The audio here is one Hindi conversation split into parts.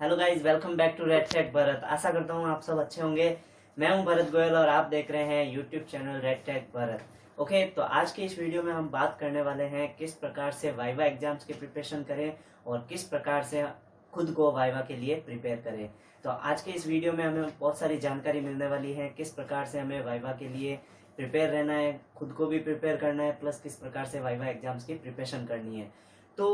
Hello guys, welcome back to red tag Bharat. आशा करता हूँ आप सब अच्छे होंगे। मैं हूँ भरत गोयल और आप देख रहे हैं YouTube channel red tag Bharat. Okay, तो आज की इस वीडियो में हम बात करने वाले हैं किस प्रकार से वाइवा एग्जाम्स की प्रिपरेशन करें और किस प्रकार से खुद को वाइवा के लिए प्रिपेयर करें। तो आज के इस वीडियो में हमें बहुत सारी जानकारी मिलने वाली है किस प्रकार से हमें वाइवा के लिए प्रिपेयर रहना है, खुद को भी प्रिपेयर करना है, प्लस किस प्रकार से वाइवा एग्जाम्स की प्रिपरेशन करनी है। तो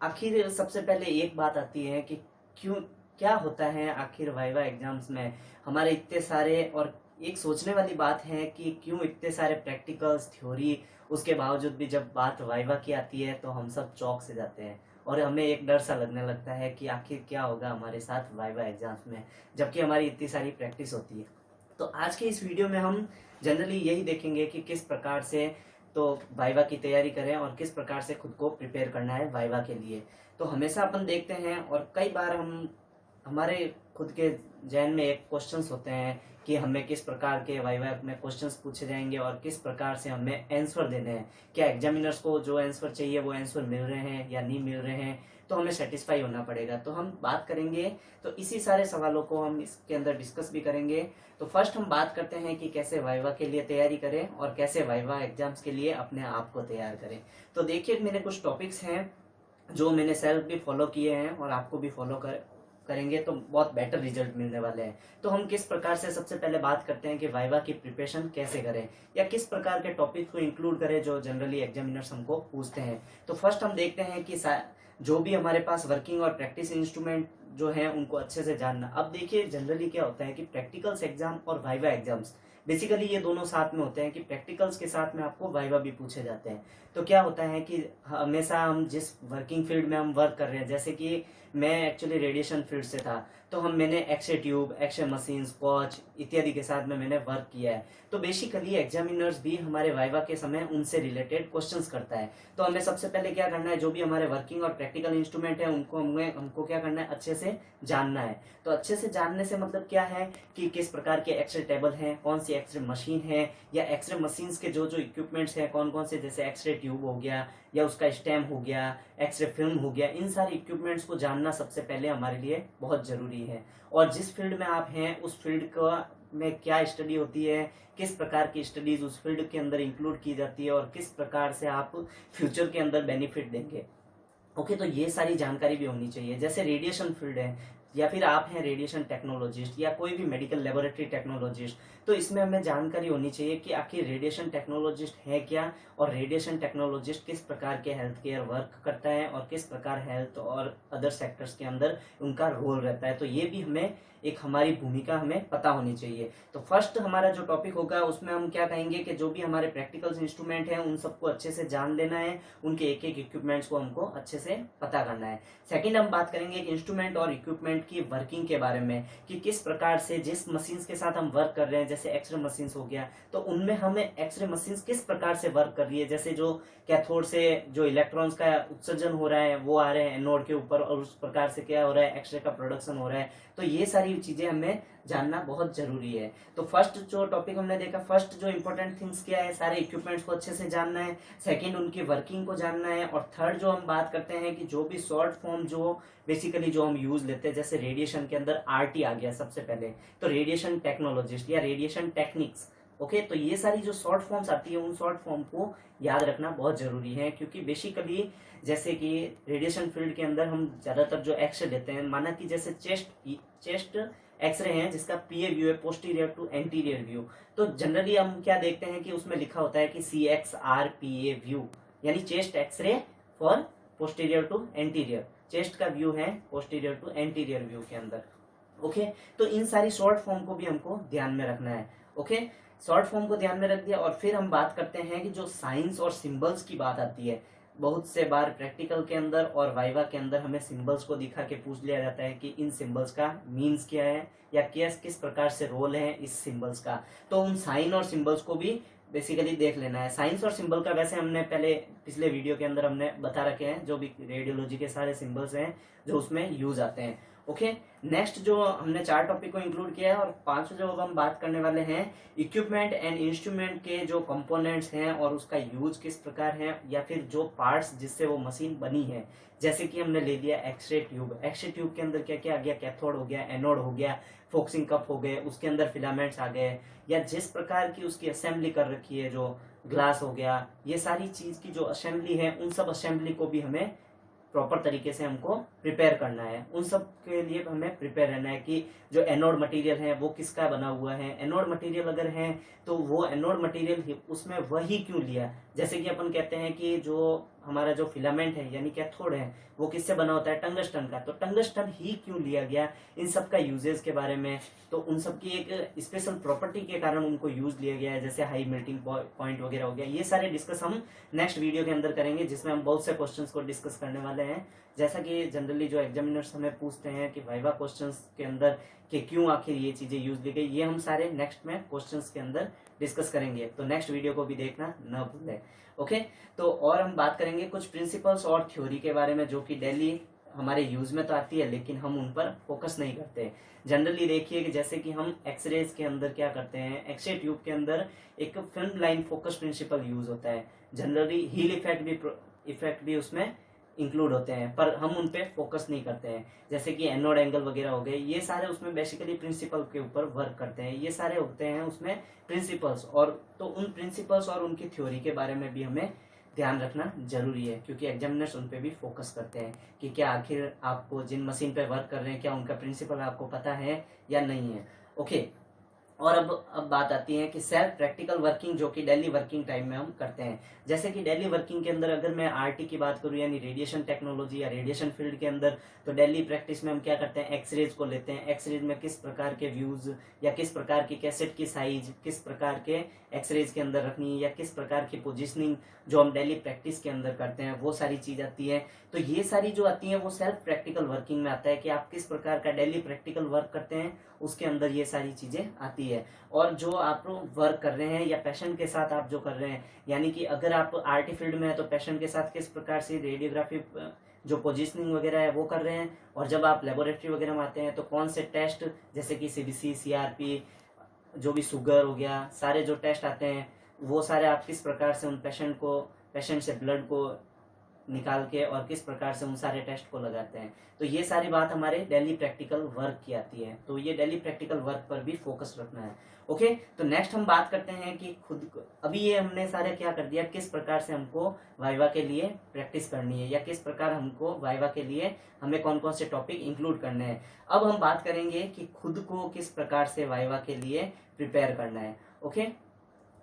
आखिर सबसे पहले एक बात आती है कि क्यों, क्या होता है आखिर वाइवा एग्जाम्स में हमारे इतने सारे, और एक सोचने वाली बात है कि क्यों इतने सारे प्रैक्टिकल्स थ्योरी, उसके बावजूद भी जब बात वाइवा की आती है तो हम सब चौंक से जाते हैं और हमें एक डर सा लगने लगता है कि आखिर क्या होगा हमारे साथ वाइवा एग्जाम्स में, जबकि हमारी इतनी सारी प्रैक्टिस होती है। तो आज के इस वीडियो में हम जनरली यही देखेंगे कि किस प्रकार से तो वाइवा की तैयारी करें और किस प्रकार से खुद को प्रिपेयर करना है वाइवा के लिए। तो हमेशा अपन देखते हैं और कई बार हम हमारे खुद के जहन में एक क्वेश्चंस होते हैं कि हमें किस प्रकार के वाइवा में क्वेश्चंस पूछे जाएंगे और किस प्रकार से हमें आंसर देने हैं। क्या एग्जामिनर्स को जो आंसर चाहिए वो आंसर मिल रहे हैं या नहीं मिल रहे हैं, तो हमें सेटिस्फाई होना पड़ेगा। तो हम बात करेंगे, तो इसी सारे सवालों को हम इसके अंदर डिस्कस भी करेंगे। तो फर्स्ट हम बात करते हैं कि कैसे वाइवा के लिए तैयारी करें और कैसे वाइवा एग्जाम्स के लिए अपने आप को तैयार करें। तो देखिए, मेरे कुछ टॉपिक्स हैं जो मैंने सेल्फ भी फॉलो किए हैं और आपको भी फॉलो करेंगे तो बहुत बेटर रिजल्ट मिलने वाले हैं। तो हम किस प्रकार से सबसे पहले बात करते हैं कि वाइवा की प्रिपरेशन कैसे करें या किस प्रकार के टॉपिक को इंक्लूड करें जो जनरली एग्जामिनर्स हमको पूछते हैं। तो फर्स्ट हम देखते हैं कि जो भी हमारे पास वर्किंग और प्रैक्टिस इंस्ट्रूमेंट जो है उनको अच्छे से जानना। अब देखिए, जनरली क्या होता है कि प्रैक्टिकल्स एग्जाम और वाइवा एग्जाम्स बेसिकली ये दोनों साथ में होते हैं कि प्रैक्टिकल्स के साथ में आपको वाइवा भी पूछे जाते हैं। तो क्या होता है कि हमेशा हम जिस वर्किंग फील्ड में हम वर्क कर रहे हैं, जैसे कि मैं एक्चुअली रेडिएशन फील्ड से था, तो मैंने X-ray tube, X-ray machine, watch इत्यादि के साथ में मैंने वर्क किया है। तो बेसिकली एग्जामिनर्स भी हमारे वाइवा के समय उनसे रिलेटेड क्वेश्चंस करता है। तो हमें सबसे पहले क्या करना है, जो भी हमारे वर्किंग और प्रैक्टिकल इंस्ट्रूमेंट है उनको हमको क्या करना है, अच्छे से जानना है। तो अच्छे से जानने से मतलब क्या है कि किस प्रकार के एक्सरे टेबल हैं, कौन सी एक्सरे मशीन है, या एक्सरे मशीन के जो जो इक्विपमेंट्स हैं कौन कौन से, जैसे एक्सरे ट्यूब हो गया या उसका स्टेम हो गया, एक्सरे फिल्म हो गया। इन सारे इक्विपमेंट्स को जानना सबसे पहले हमारे लिए बहुत जरूरी है। और जिस फील्ड में आप हैं उस फील्ड का में क्या स्टडी होती है, किस प्रकार की स्टडीज उस फील्ड के अंदर इंक्लूड की जाती है और किस प्रकार से आप फ्यूचर के अंदर बेनिफिट देंगे। ओके, तो ये सारी जानकारी भी होनी चाहिए। जैसे रेडिएशन फील्ड है या फिर आप हैं रेडिएशन टेक्नोलॉजिस्ट या कोई भी मेडिकल लेबोरेटरी टेक्नोलॉजिस्ट, तो इसमें हमें जानकारी होनी चाहिए कि आखिर रेडिएशन टेक्नोलॉजिस्ट है क्या और रेडिएशन टेक्नोलॉजिस्ट किस प्रकार के हेल्थ केयर वर्क करता है और किस प्रकार हेल्थ और अदर सेक्टर्स के अंदर उनका रोल रहता है। तो ये भी हमें एक हमारी भूमिका हमें पता होनी चाहिए। तो फर्स्ट हमारा जो टॉपिक होगा उसमें हम क्या कहेंगे कि जो भी हमारे प्रैक्टिकल्स इंस्ट्रूमेंट हैं उन सबको अच्छे से जान लेना है, उनके एक एक इक्विपमेंट्स को हमको अच्छे से पता करना है। सेकंड हम बात करेंगे कि इंस्ट्रूमेंट और इक्विपमेंट की वर्किंग के बारे में, कि किस प्रकार से जिस मशीन्स के साथ हम वर्क कर रहे हैं, जैसे एक्सरे मशीन्स हो गया, तो उनमें हमें एक्सरे मशीन्स किस प्रकार से वर्क कर रही है। जैसे जो कैथोड से जो इलेक्ट्रॉन्स का उत्सर्जन हो रहा है वो आ रहे हैं एनोड के ऊपर और उस प्रकार से क्या हो रहा है, एक्सरे का प्रोडक्शन हो रहा है। तो ये सारी चीजें हमें जानना बहुत जरूरी है। तो फर्स्ट जो टॉपिक हमने देखा, फर्स्ट जो इंपॉर्टेंट थिंग्स क्या है, सारे इक्विपमेंट्स को अच्छे से जानना है, सेकंड उनकी वर्किंग को जानना है, और थर्ड जो हम बात करते हैं कि जो भी शॉर्ट फॉर्म जो बेसिकली जो हम यूज लेते हैं, जैसे रेडिएशन के अंदर आरटी आ गया सबसे पहले, तो रेडिएशन टेक्नोलॉजिस्ट या रेडिएशन टेक्निक्स। ओके, तो ये सारी जो शॉर्ट फॉर्म्स आती है उन शॉर्ट फॉर्म को याद रखना बहुत जरूरी है, क्योंकि बेसिकली जैसे कि रेडिएशन फील्ड के अंदर हम ज्यादातर जो एक्सरे लेते हैं, माना कि जैसे चेस्ट एक्सरे हैं जिसका पीए व्यू है, पोस्टीरियर टू एंटीरियर व्यू। तो जनरली हम क्या देखते हैं कि उसमें लिखा होता है कि CXRPA व्यू, यानी chest X-ray for posterior to anterior, chest का व्यू है पोस्टीरियर टू एंटीरियर व्यू के अंदर। ओके, तो इन सारी शॉर्ट फॉर्म को भी हमको ध्यान में रखना है। ओके, शॉर्ट फॉर्म को ध्यान में रख दिया और फिर हम बात करते हैं कि जो साइंस और सिंबल्स की बात आती है, बहुत से बार प्रैक्टिकल के अंदर और वाइवा के अंदर हमें सिंबल्स को दिखा के पूछ लिया जाता है कि इन सिंबल्स का मीन्स क्या है या किस प्रकार से रोल है इस सिंबल्स का। तो उन साइन और सिंबल्स को भी बेसिकली देख लेना है। साइंस और सिंबल का वैसे हमने पहले पिछले वीडियो के अंदर हमने बता रखे हैं, जो भी रेडियोलॉजी के सारे सिंबल्स हैं जो उसमें यूज आते हैं। ओके, नेक्स्ट जो हमने 4 टॉपिक को इंक्लूड किया है और 5वां जो अब हम बात करने वाले हैं, इक्विपमेंट एंड इंस्ट्रूमेंट के जो कंपोनेंट्स हैं और उसका यूज किस प्रकार है, या फिर जो पार्ट्स जिससे वो मशीन बनी है। जैसे कि हमने ले लिया एक्सरे ट्यूब, एक्सरे ट्यूब के अंदर क्या क्या आ गया, कैथोड हो गया, एनोड हो गया, फोक्सिंग कप हो गए, उसके अंदर फिलामेंट्स आ गए, या जिस प्रकार की उसकी असेंबली कर रखी है, जो ग्लास हो गया, ये सारी चीज की जो असेंबली है, उन सब असेंबली को भी हमें प्रॉपर तरीके से हमको प्रिपेयर करना है। उन सब के लिए हमें प्रिपेयर रहना है कि जो एनोड मटेरियल है वो किसका बना हुआ है। एनोड मटेरियल अगर है तो वो एनोड मटेरियल उसमें वही क्यों लिया। जैसे कि अपन कहते हैं कि जो हमारा जो फिलामेंट है यानी कैथोड है वो किससे बना होता है, टंगस्टन का, तो टंगस्टन ही क्यों लिया गया, इन सब का यूजेस के बारे में, तो उन सब की एक स्पेशल प्रॉपर्टी के कारण उनको यूज लिया गया है, जैसे हाई मेल्टिंग पॉइंट वगैरह हो गया। ये सारे डिस्कस हम नेक्स्ट वीडियो के अंदर करेंगे, जिसमें हम बहुत से क्वेश्चंस को डिस्कस करने वाले हैं। जैसा कि जनरली जो एग्जामिनर्स हमें पूछते हैं कि वाइवा क्वेश्चंस के अंदर कि क्यों आखिर ये चीजें यूज ली गई, ये हम सारे नेक्स्ट में क्वेश्चंस के अंदर डिस्कस करेंगे, तो नेक्स्ट वीडियो को भी देखना न भूलें। ओके, तो और हम बात करेंगे कुछ प्रिंसिपल्स और थ्योरी के बारे में जो कि डेली हमारे यूज में तो आती है लेकिन हम उन पर फोकस नहीं करते। जनरली देखिए कि जैसे कि हम एक्सरेज के अंदर क्या करते हैं, एक्सरे ट्यूब के अंदर एक film line focus principal use होता है। जनरली हील इफेक्ट भी उसमें इंक्लूड होते हैं, पर हम उन पे फोकस नहीं करते हैं। जैसे कि एनोड एंगल वगैरह हो गए, ये सारे उसमें बेसिकली प्रिंसिपल के ऊपर वर्क करते हैं, ये सारे होते हैं उसमें प्रिंसिपल्स। और तो उन प्रिंसिपल्स और उनकी थ्योरी के बारे में भी हमें ध्यान रखना जरूरी है, क्योंकि एग्जामिनर्स उन पे भी फोकस करते हैं कि क्या आखिर आपको जिन मशीन पे वर्क कर रहे हैं क्या उनका प्रिंसिपल आपको पता है या नहीं है। ओके, और अब बात आती है कि सेल्फ प्रैक्टिकल वर्किंग जो कि डेली वर्किंग टाइम में हम करते हैं। जैसे कि डेली वर्किंग के अंदर अगर मैं आरटी की बात करूं यानी रेडिएशन टेक्नोलॉजी या रेडिएशन फील्ड के अंदर, तो डेली प्रैक्टिस में हम क्या करते हैं, एक्सरेज को लेते हैं। एक्सरेज में किस प्रकार के व्यूज या किस प्रकार की कैसेट की साइज किस प्रकार के एक्सरेज के अंदर रखनी है, या किस प्रकार की पोजिशनिंग जो हम डेली प्रैक्टिस के अंदर करते हैं, वो सारी चीज आती है। तो ये सारी जो आती है वो सेल्फ प्रैक्टिकल वर्किंग में आता है कि आप किस प्रकार का डेली प्रैक्टिकल वर्क करते हैं, उसके अंदर ये सारी चीजें आती है। और जो आप वर्क कर रहे हैं या पैशन के साथ आप जो कर रहे हैं, यानी कि अगर आप आरटी फील्ड में है तो पैशन के साथ किस प्रकार से रेडियोग्राफी जो पोजीशनिंग वगैरह है वो कर रहे हैं, और जब आप लेबोरेटरी वगैरह में आते हैं तो कौन से टेस्ट जैसे कि सीबीसी, सीआरपी, जो भी शुगर हो गया, सारे जो टेस्ट आते हैं वो सारे आप किस प्रकार से उन पेशेंट से ब्लड को निकाल के और किस प्रकार से उन सारे टेस्ट को लगाते हैं। तो ये सारी बात हमारे डेली प्रैक्टिकल वर्क की आती है, तो ये डेली प्रैक्टिकल वर्क पर भी फोकस रखना है। ओके, तो नेक्स्ट हम बात करते हैं कि खुद अभी ये हमने सारे क्या कर दिया, किस प्रकार से हमको वाइवा के लिए प्रैक्टिस करनी है या किस प्रकार हमको वाइवा के लिए हमें कौन कौन से टॉपिक इंक्लूड करने हैं। अब हम बात करेंगे कि खुद को किस प्रकार से वाइवा के लिए प्रिपेयर करना है। ओके,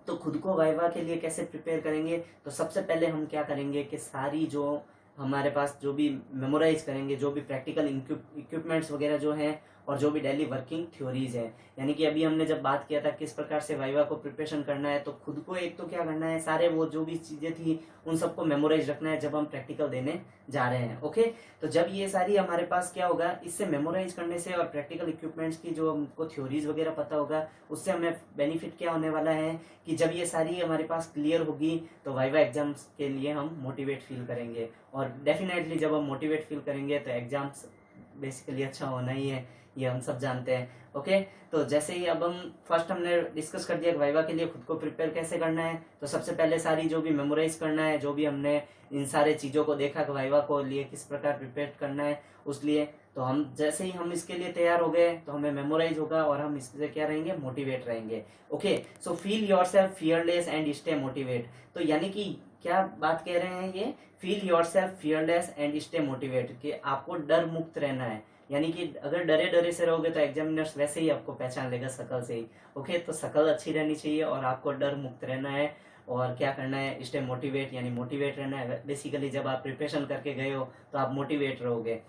तो खुद को वाइवा के लिए कैसे प्रिपेयर करेंगे, तो सबसे पहले हम क्या करेंगे कि सारी जो हमारे पास जो भी मेमोराइज करेंगे, जो भी प्रैक्टिकल इक्विपमेंट्स वगैरह जो हैं और जो भी डेली वर्किंग थ्योरीज है, यानी कि अभी हमने जब बात किया था किस प्रकार से वाइवा को प्रिपरेशन करना है, तो खुद को एक तो क्या करना है, सारे वो जो भी चीजें थी उन सबको मेमोराइज रखना है जब हम प्रैक्टिकल देने जा रहे हैं। ओके, तो जब ये सारी हमारे पास क्या होगा, इससे मेमोराइज करने से और प्रैक्टिकल इक्विपमेंट्स की जो हमको थ्योरीज वगैरह पता होगा, उससे हमें बेनिफिट क्या होने वाला है कि जब ये सारी हमारे पास क्लियर होगी तो वाइवा एग्जाम्स के लिए हम मोटिवेट फील करेंगे, और डेफिनेटली जब हम मोटिवेट फील करेंगे तो एग्जाम्स बेसिकली अच्छा होना ही है, ये हम सब जानते हैं। ओके, तो जैसे ही अब हम फर्स्ट हमने डिस्कस कर दिया कि वाइवा के लिए खुद को प्रिपेयर कैसे करना है, तो सबसे पहले सारी जो भी मेमोराइज करना है, जो भी हमने इन सारे चीजों को देखा कि वाइवा को लिए किस प्रकार प्रिपेयर करना है उस लिए, तो हम जैसे ही हम इसके लिए तैयार हो गए तो हमें मेमोराइज होगा और हम इससे क्या रहेंगे, मोटिवेट रहेंगे। Okay, so feel yourself fearless and stay motivate. तो यानी कि क्या बात कह रहे हैं ये, feel yourself fearless and stay motivate, कि आपको डर मुक्त रहना है। यानी कि अगर डरे डरे से रहोगे तो एग्जामिनर्स वैसे ही आपको पहचान लेगा शक्ल से ही। ओके, तो शक्ल अच्छी रहनी चाहिए और आपको डर मुक्त रहना है, और क्या करना है, स्टे मोटिवेट यानी मोटिवेट रहना है। बेसिकली जब आप प्रिपरेशन करके गए हो तो आप मोटिवेट रहोगे,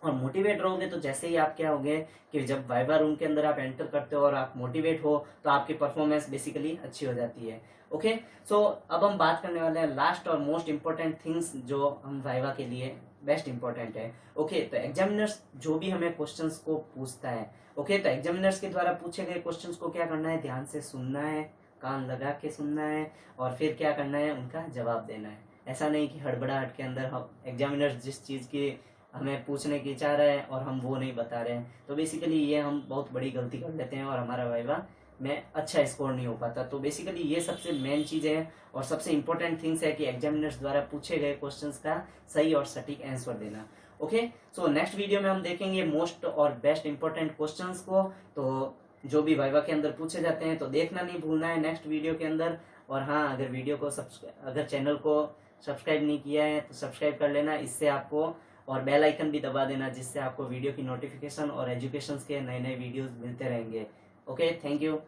और मोटिवेट रहोगे तो जैसे ही आप क्या होगे कि जब वाइवा रूम के अंदर आप एंटर करते हो और आप मोटिवेट हो तो आपकी परफॉर्मेंस बेसिकली अच्छी हो जाती है। ओके, सो अब हम बात करने वाले हैं लास्ट और मोस्ट इंपॉर्टेंट थिंग्स जो हम वाइवा के लिए बेस्ट इंपॉर्टेंट है। ओके, तो एग्जामिनर्स जो भी हमें क्वेश्चंस को पूछता है, ओके, तो एग्जामिनर्स के द्वारा पूछे गए क्वेश्चंस को क्या करना है, ध्यान से सुनना है, कान लगा के सुनना है, और फिर क्या करना है, उनका जवाब देना है। ऐसा नहीं कि हड़बड़ाहट के अंदर हम एग्जामिनर्स जिस चीज की हमें पूछने की चाह रहा है और हम वो नहीं बता रहे हैं, तो बेसिकली ये हम बहुत बड़ी गलती कर लेते हैं और हमारा वाइवा में अच्छा स्कोर नहीं हो पाता। तो बेसिकली ये सबसे मेन चीज़ है और सबसे इंपॉर्टेंट थिंग्स है कि एग्जामिनर्स द्वारा पूछे गए क्वेश्चंस का सही और सटीक आंसर देना। ओके, सो नेक्स्ट वीडियो में हम देखेंगे मोस्ट और बेस्ट इंपॉर्टेंट क्वेश्चंस को, तो जो भी वाइवा के अंदर पूछे जाते हैं, तो देखना नहीं भूलना है नेक्स्ट वीडियो के अंदर। और हाँ, अगर वीडियो को अगर चैनल को सब्सक्राइब नहीं किया है तो सब्सक्राइब कर लेना, इससे आपको, और बेल आइकन भी दबा देना, जिससे आपको वीडियो की नोटिफिकेशन और एजुकेशन के नए नए वीडियोस मिलते रहेंगे। Okay, thank you.